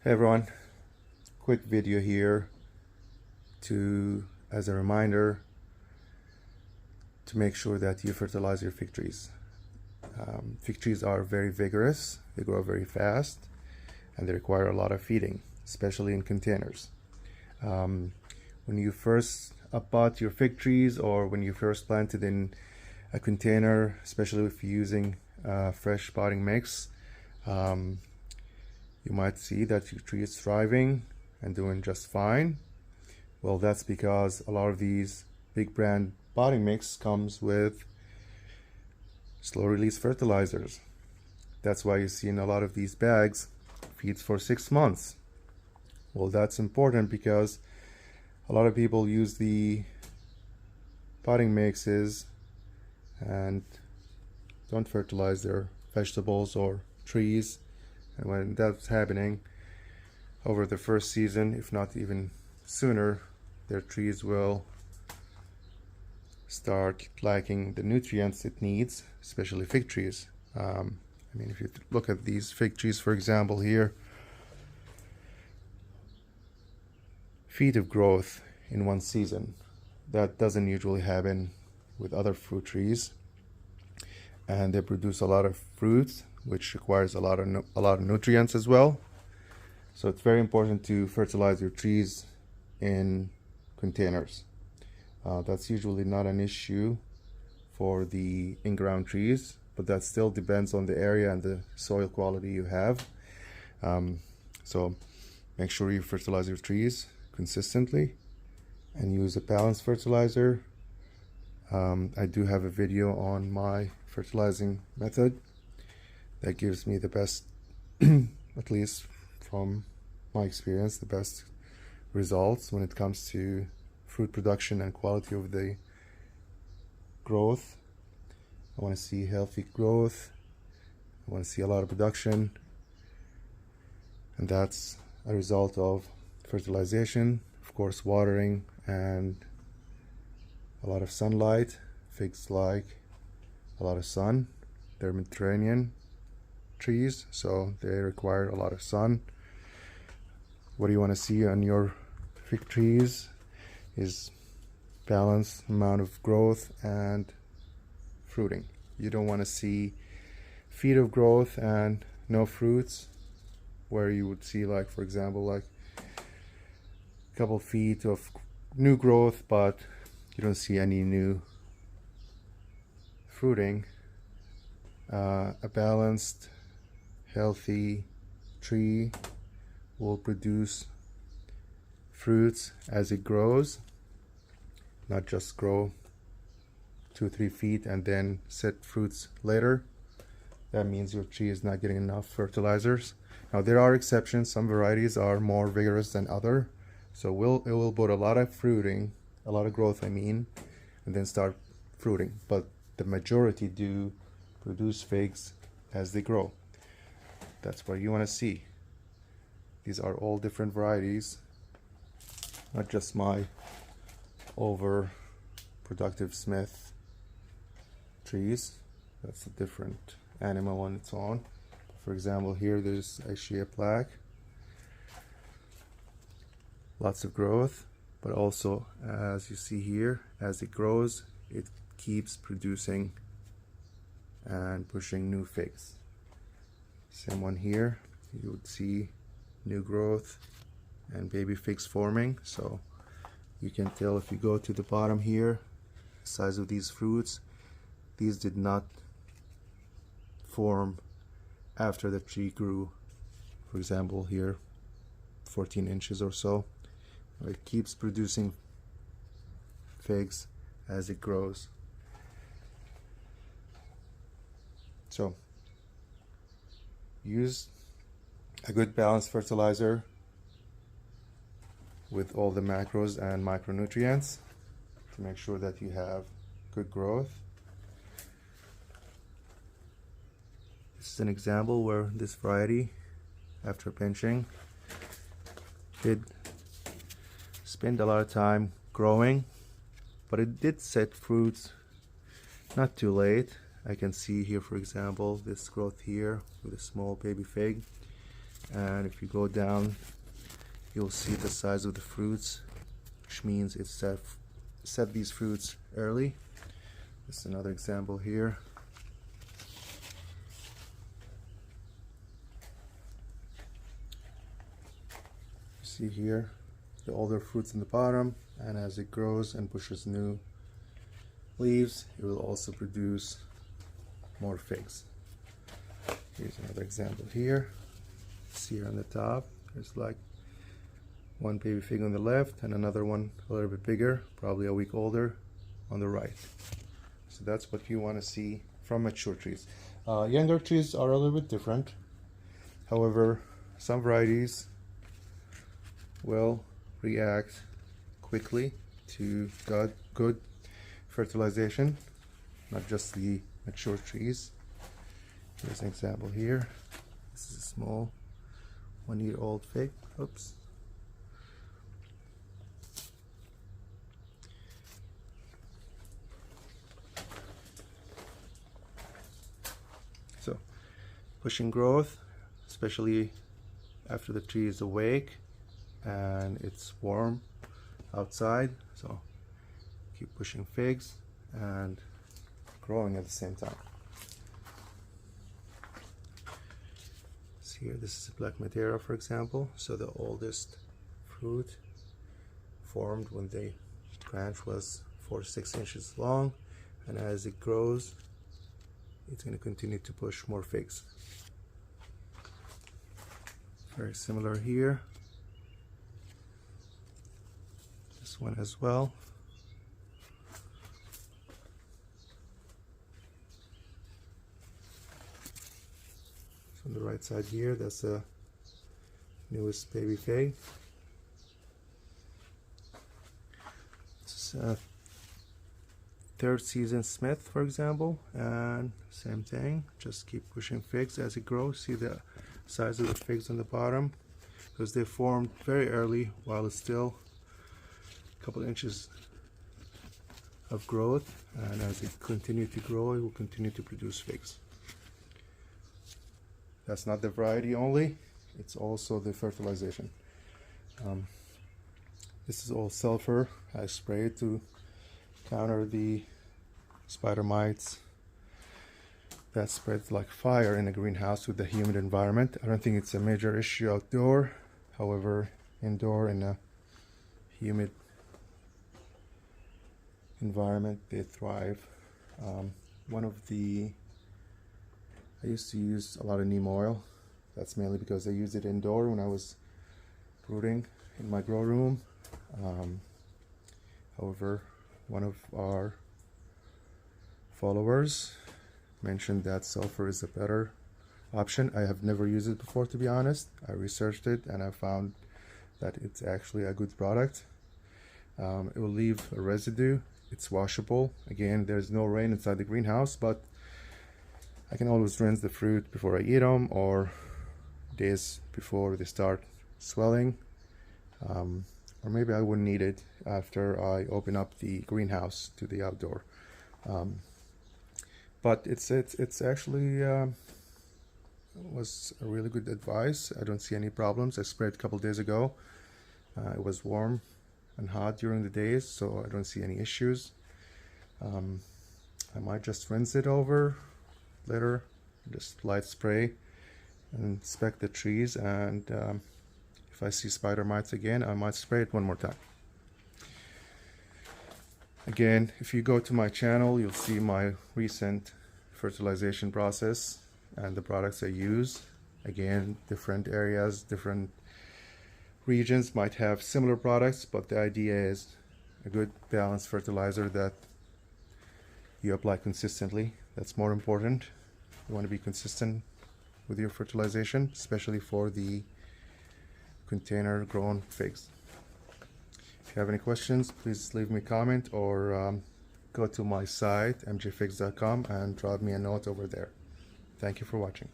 Hey everyone, quick video here as a reminder to make sure that you fertilize your fig trees. Fig trees are very vigorous, they grow very fast, and they require a lot of feeding, especially in containers. When you first bought your fig trees or when you first planted in a container, especially if you're using fresh potting mix, you might see that your tree is thriving and doing just fine. Well, that's because a lot of these big brand potting mix comes with slow release fertilizers. That's why you see in a lot of these bags feeds for 6 months. Well, that's important because a lot of people use the potting mixes and don't fertilize their vegetables or trees. And when that's happening over the first season, if not even sooner, their trees will start lacking the nutrients it needs, especially fig trees. If you look at these fig trees, for example, here, feet of growth in one season. That doesn't usually happen with other fruit trees, and they produce a lot of fruits, which requires a lot of nutrients as well. So it's very important to fertilize your trees in containers. That's usually not an issue for the in-ground trees, but that still depends on the area and the soil quality you have. So make sure you fertilize your trees consistently and use a balanced fertilizer. I do have a video on my fertilizing method that gives me the best, at least from my experience, the best results when it comes to fruit production and quality of the growth. I want to see healthy growth. I want to see a lot of production. And that's a result of fertilization, of course, watering, and a lot of sunlight. Figs like a lot of sun. They're Mediterranean trees, so they require a lot of sun. What do you want to see on your fig trees is balanced amount of growth and fruiting. You don't want to see feet of growth and no fruits, where you would see, like, for example, like a couple feet of new growth but you don't see any new fruiting. A balanced, healthy tree will produce fruits as it grows, not just grow 2-3 feet and then set fruits later. That means your tree is not getting enough fertilizers. Now there are exceptions. Some varieties are more vigorous than other, so it will put a lot of fruiting, a lot of growth, and then start fruiting. But the majority do produce figs as they grow. That's what you want to see. These are all different varieties, not just my overproductive Smith trees. That's a different animal on its own. For example, here there's actually a plaque. Lots of growth, but also, as you see here, as it grows, it keeps producing and pushing new figs. Same one here, you would see new growth and baby figs forming. So you can tell if you go to the bottom here, the size of these fruits. These did not form after the tree grew. For example, here 14 inches or so. It keeps producing figs as it grows. So use a good balanced fertilizer with all the macros and micronutrients to make sure that you have good growth. This is an example where this variety, after pinching, did spend a lot of time growing, but it did set fruits not too late. I can see here, for example, this growth here with a small baby fig. and if you go down you'll see the size of the fruits, which means it's set these fruits early. This is another example here. You see here the older fruits in the bottom, and as it grows and pushes new leaves, it will also produce more figs. Here's another example here. See here on the top, there's like one baby fig on the left and another one a little bit bigger, probably a week older, on the right. So that's what you want to see from mature trees. Younger trees are a little bit different. However, some varieties will react quickly to good fertilization, not just the mature trees. Here's an example here. This is a small 1-year-old fig. Oops. So, pushing growth, especially after the tree is awake and it's warm outside. So, keep pushing figs and growing at the same time. Here, this is Black Madeira, for example. So the oldest fruit formed when the branch was 4 to 6 inches long, and as it grows, it's going to continue to push more figs. Very similar here. This one as well. On the right side here, that's the newest baby fig. This is a 3rd season Smith, for example, and same thing, just keep pushing figs as it grows. See the size of the figs on the bottom, because they formed very early while it's still a couple inches of growth, and as it continues to grow, it will continue to produce figs. That's not the variety only, it's also the fertilization. This is all sulfur. I spray it to counter the spider mites that spreads like fire in a greenhouse with the humid environment. I don't think it's a major issue outdoor. However, indoor in a humid environment, they thrive. I used to use a lot of neem oil. That's mainly because I used it indoor when I was rooting in my grow room. However, one of our followers mentioned that sulfur is a better option. I have never used it before, to be honest. I researched it and I found that it's actually a good product. It will leave a residue. It's washable. Again, there's no rain inside the greenhouse, but I can always rinse the fruit before I eat them, or days before they start swelling, or maybe I wouldn't need it after I open up the greenhouse to the outdoor. But it's actually was a really good advice. I don't see any problems. I sprayed a couple days ago. It was warm and hot during the days, so I don't see any issues. I might just rinse it over later, just light spray and inspect the trees, and if I see spider mites again, I might spray it one more time. Again, if you go to my channel, you'll see my recent fertilization process and the products I use. Again, different areas, different regions might have similar products, but the idea is a good balanced fertilizer that you apply consistently. That's more important. You want to be consistent with your fertilization, especially for the container grown figs. If you have any questions, please leave me a comment or go to my site mjfigs.com and drop me a note over there. Thank you for watching.